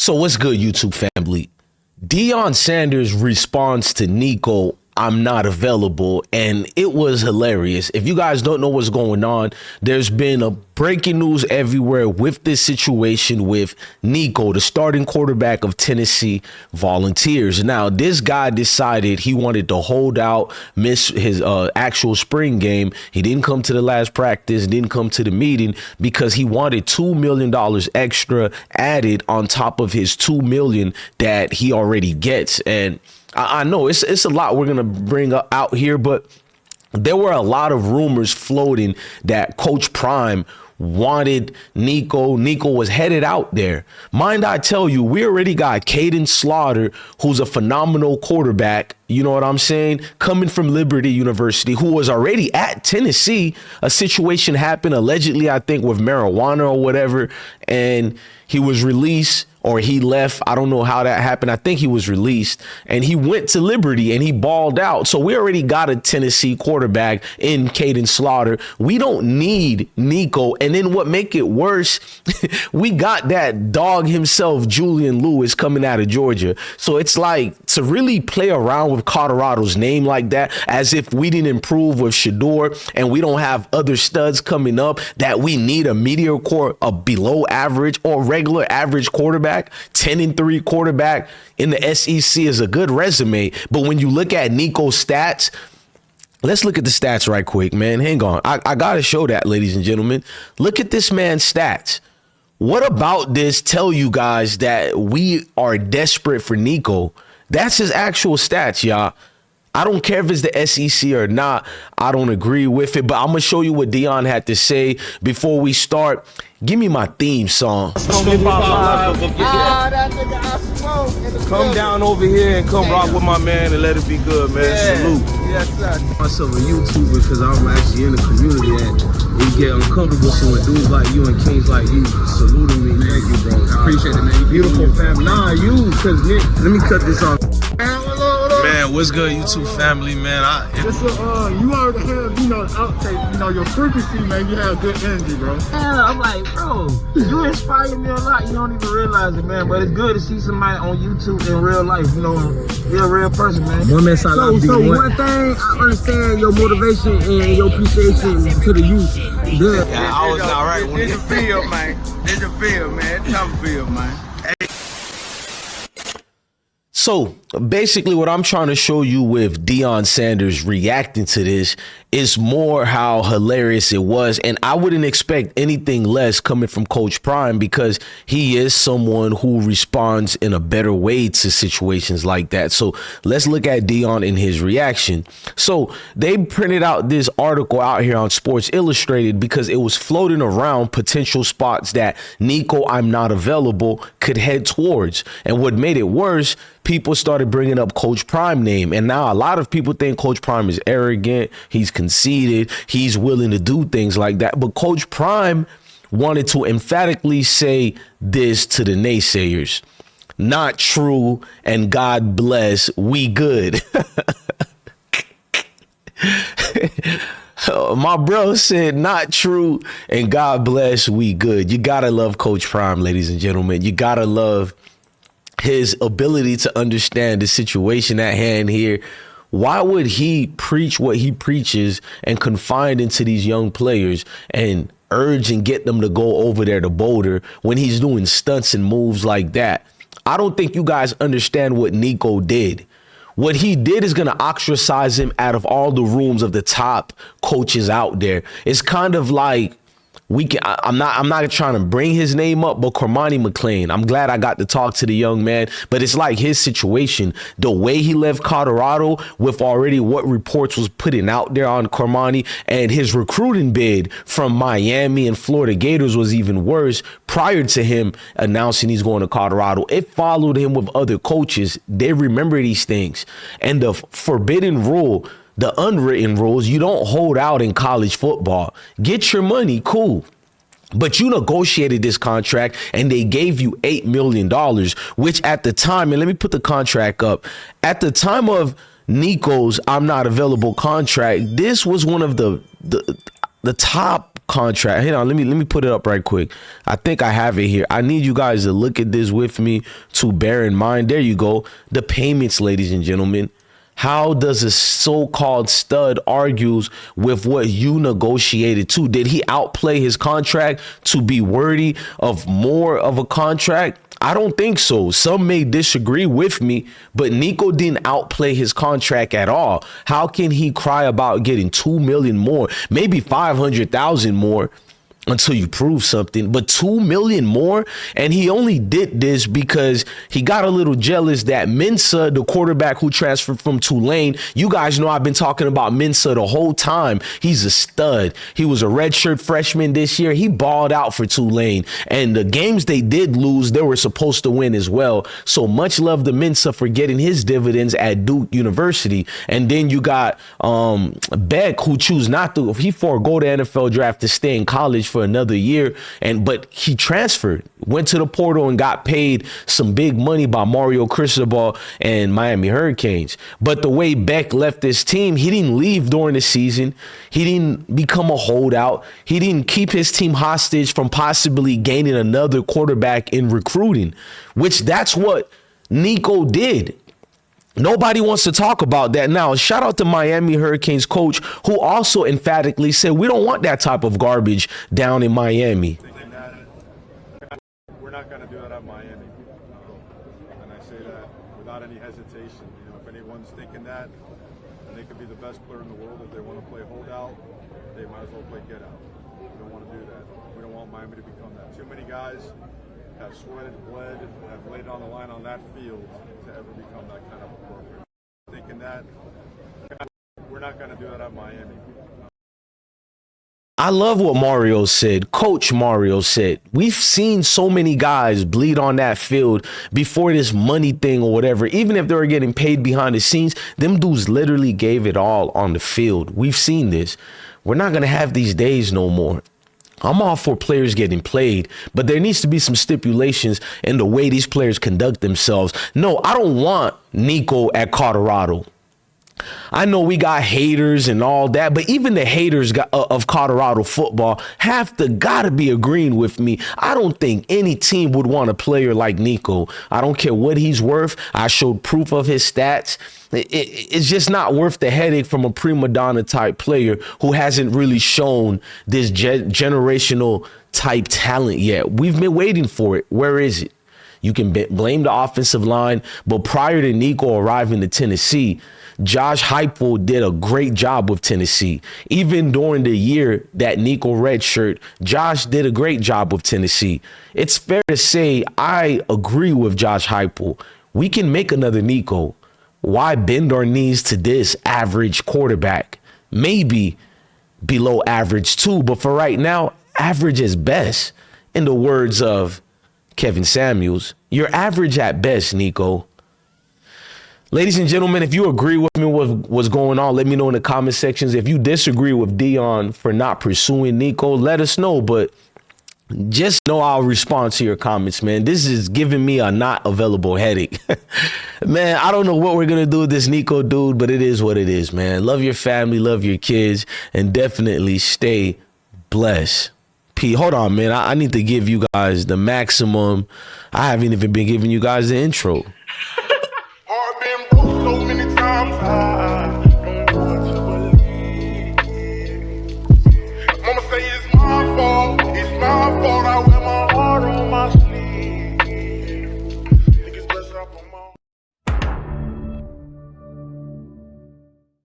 So what's good, YouTube family? Deion Sanders responds to Nico, "I'm not available," and it was hilarious. If you guys don't know what's going on, there's been a breaking news everywhere with this situation with Nico, the starting quarterback of Tennessee Volunteers. Now, this guy decided he wanted to hold out, miss his actual spring game. He didn't come to the last practice, didn't come to the meeting because he wanted $2 million extra added on top of his $2 million that he already gets. And I know it's a lot we're going to bring out here, but there were a lot of rumors floating that Coach Prime wanted Nico. Nico was headed out there. Mind I tell you, we already got Caden Slaughter, who's a phenomenal quarterback, you know what I'm saying, coming from Liberty University, who was already at Tennessee. A situation happened, allegedly, I think, with marijuana or whatever, and he was released. Or he left. I don't know how that happened. I think he was released and he went to Liberty and he balled out. So we already got a Tennessee quarterback in Caden Slaughter. We don't need Nico. And then what make it worse, we got that dog himself, Julian Lewis, coming out of Georgia. So it's like to really play around with Colorado's name like that, as if we didn't improve with Shador and we don't have other studs coming up, that we need a mediocre, a below average or regular average quarterback. 10-3 quarterback in the SEC is a good resume. But when you look at Nico's stats, let's look at the stats right quick, man. Hang on. I got to show that, ladies and gentlemen. Look at this man's stats. What about this tell you guys that we are desperate for Nico? That's his actual stats, y'all. I don't care if it's the SEC or not. I don't agree with it, but I'm going to show you what Deion had to say before we start. Give me my theme song. IsmokeHiphop Live. That nigga IsmokeHiphop. Come down over here and come rock with my man and let it be good, man. Yeah. Salute. Yes, sir. Myself a YouTuber because I'm actually in the community and we get uncomfortable. So when dudes like you and kings like you saluting me, thank you, bro. I appreciate it, man. You beautiful family. Nah, you, because Nick, let me cut this off. Man, what's good, YouTube family, man? You already have, outtake, your frequency, man. You have good energy, bro. Yeah, I'm like, bro, you inspire me a lot. You don't even realize it, man. But it's good to see somebody on YouTube in real life, you're a real person, man. One man side so one thing, I understand your motivation and your appreciation to the youth. Good. Yeah, I was all right. It's a field, man. It's a field, man. It's a field, man. So basically what I'm trying to show you with Deion Sanders reacting to this is more how hilarious it was. And I wouldn't expect anything less coming from Coach Prime because he is someone who responds in a better way to situations like that. So let's look at Deion and his reaction. So they printed out this article out here on Sports Illustrated because it was floating around potential spots that Nico, I'm not available, could head towards. And what made it worse, people started bringing up Coach Prime name. And now a lot of people think Coach Prime is arrogant. He's conceited. He's willing to do things like that. But Coach Prime wanted to emphatically say this to the naysayers. Not true. And God bless. We good. My bro said not true. And God bless. We good. You got to love Coach Prime, ladies and gentlemen. You got to love his ability to understand the situation at hand here. Why would he preach what he preaches and confide into these young players and urge and get them to go over there to Boulder when he's doing stunts and moves like that? I don't think you guys understand what Nico did. What he did is going to ostracize him out of all the rooms of the top coaches out there. It's kind of like, I'm not trying to bring his name up, but Cormani McClain, I'm glad I got to talk to the young man, but it's like his situation, the way he left Colorado with already what reports was putting out there on Cormani, and his recruiting bid from Miami and Florida Gators was even worse prior to him announcing he's going to Colorado. It followed him with other coaches. They remember these things. And the forbidden rule, the unwritten rules, you don't hold out in college football. Get your money, cool. But you negotiated this contract and they gave you $8 million, which at the time, and let me put the contract up, at the time of Nico's I'm not available contract, this was one of the the top contract. Hold on, let me put it up right quick. I think I have it here. I need you guys to look at this with me to bear in mind. There you go. The payments, ladies and gentlemen. How does a so-called stud argues with what you negotiated to? Did he outplay his contract to be worthy of more of a contract? I don't think so. Some may disagree with me, but Nico didn't outplay his contract at all. How can he cry about getting 2 million more, maybe 500,000 more? Until you prove something, but 2 million more. And he only did this because he got a little jealous that Mensah, the quarterback who transferred from Tulane, you guys know I've been talking about Mensah the whole time. He's a stud. He was a redshirt freshman this year. He balled out for Tulane, and the games they did lose, they were supposed to win as well. So much love to Mensah for getting his dividends at Duke University. And then you got Beck, who choose not to. He forego the NFL draft to stay in college for another year, but he transferred, went to the portal and got paid some big money by Mario Cristobal and Miami Hurricanes. But the way Beck left this team, he didn't leave during the season. He didn't become a holdout. He didn't keep his team hostage from possibly gaining another quarterback in recruiting, which that's what Nico did. Nobody wants to talk about that now. Shout out to Miami Hurricanes coach, who also emphatically said, we don't want that type of garbage down in Miami. We're not going to do that at Miami. And I say that without any hesitation. You know, if anyone's thinking that, and they could be the best player in the world, if they want to play holdout, they might as well play get out. We don't want to do that. We don't want Miami to become that. Too many guys have sweated, bled, have laid it on the line on that field to ever become that kind of a program. Thinking that, we're not going to do that at Miami. I love what Mario said. Coach Mario said, we've seen so many guys bleed on that field before this money thing or whatever. Even if they were getting paid behind the scenes, them dudes literally gave it all on the field. We've seen this. We're not going to have these days no more. I'm all for players getting played, but there needs to be some stipulations in the way these players conduct themselves. No, I don't want Nico at Colorado. I know we got haters and all that, but even the haters of Colorado football gotta be agreeing with me. I don't think any team would want a player like Nico. I don't care what he's worth. I showed proof of his stats. It's just not worth the headache from a prima donna type player who hasn't really shown this generational type talent yet. We've been waiting for it. Where is it? You can blame the offensive line, but prior to Nico arriving to Tennessee, Josh Heupel did a great job with Tennessee. Even during the year that Nico redshirt, Josh did a great job with Tennessee. It's fair to say I agree with Josh Heupel. We can make another Nico. Why bend our knees to this average quarterback? Maybe below average too, but for right now, average is best. In the words of Kevin Samuels, you're average at best, Nico. Ladies and gentlemen, if you agree with me with what's going on, let me know in the comment sections. If you disagree with Deion for not pursuing Nico, let us know. But just know I'll respond to your comments, man. This is giving me a not available headache. Man, I don't know what we're going to do with this Nico dude, but it is what it is, man. Love your family, love your kids, and definitely stay blessed. Hold on, man. I need to give you guys the maximum. I haven't even been giving you guys the intro.